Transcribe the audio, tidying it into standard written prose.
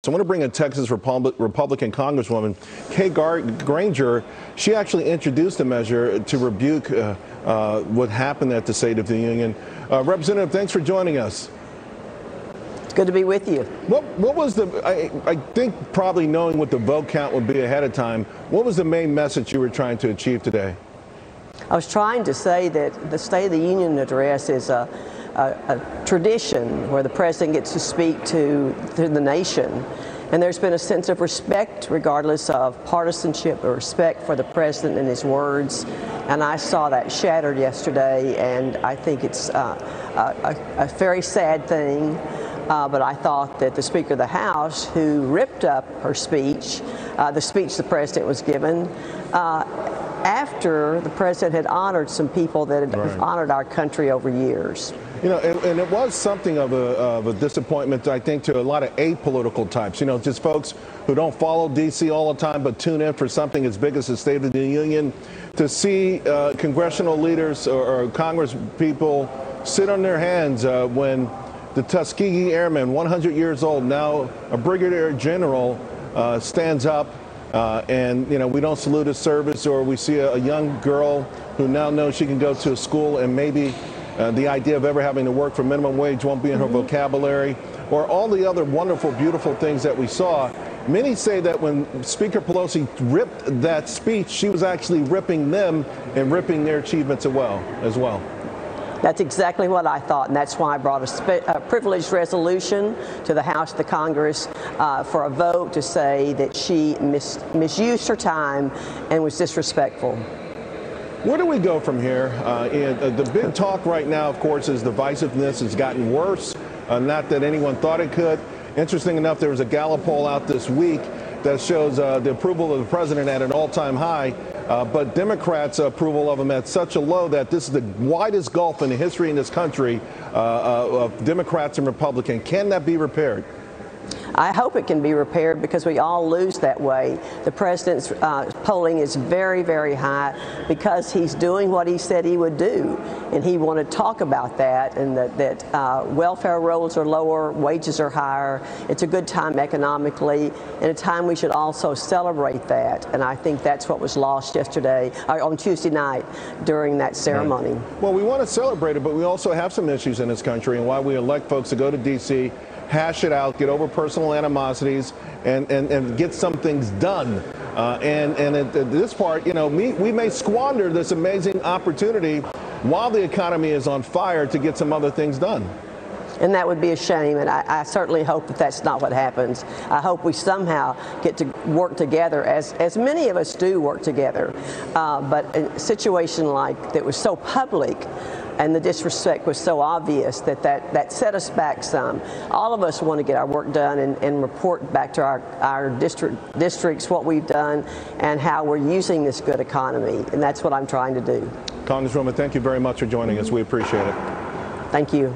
I want to bring in Texas Republican Congresswoman Granger. She actually introduced a measure to rebuke what happened at the State of the Union. Representative, thanks for joining us. It's good to be with you. What was the, I think probably knowing what the vote count would be ahead of time, what was the main message you were trying to achieve today? I was trying to say that the State of the Union address is a tradition where the president gets to speak to the nation. And there's been a sense of respect, regardless of partisanship, or respect for the president and his words. And I saw that shattered yesterday, and I think it's a very sad thing. But I thought that the Speaker of the House, who ripped up her speech, the president was given, after the president had honored some people that had honored our country over years. You know, and it was something of a disappointment, I think, to a lot of apolitical types, you know, just folks who don't follow D.C. all the time but tune in for something as big as the State of the Union, to see congressional leaders or Congress people sit on their hands when the Tuskegee Airmen, 100 years old, now a brigadier general, stands up and, you know, we don't salute his service, or we see a young girl who now knows she can go to a school and maybe the idea of ever having to work for minimum wage won't be in her vocabulary, or all the other wonderful, beautiful things that we saw. Many say that when Speaker Pelosi ripped that speech, she was actually ripping them and ripping their achievements as well. That's exactly what I thought, and that's why I brought a privileged resolution to the House of the Congress for a vote to say that she misused her time and was disrespectful. Where do we go from here? The big talk right now, of course, is divisiveness has gotten worse. Not that anyone thought it could. Interesting enough, there was a Gallup poll out this week that shows the approval of the president at an all-time high, but Democrats' approval of him at such a low that this is the widest gulf in the history in this country of Democrats and Republicans. Can that be repaired? I hope it can be repaired, because we all lose that way. The president's polling is very, very high because he's doing what he said he would do. And he wanted to talk about that, and that welfare rolls are lower, wages are higher. It's a good time economically, and a time we should also celebrate that. And I think that's what was lost yesterday, on Tuesday night, during that ceremony. Right. Well, we want to celebrate it, but we also have some issues in this country, and why we elect folks to go to D.C., hash it out, get over personal animosities, and get some things done. And at this part, you know, we may squander this amazing opportunity while the economy is on fire to get some other things done. And that would be a shame, and I certainly hope that that's not what happens. I hope we somehow get to work together, as many of us do work together. But a situation like that was so public, and the disrespect was so obvious, that set us back some. All of us want to get our work done and report back to our districts what we've done and how we're using this good economy, and that's what I'm trying to do. Congresswoman, thank you very much for joining us. We appreciate it. Thank you.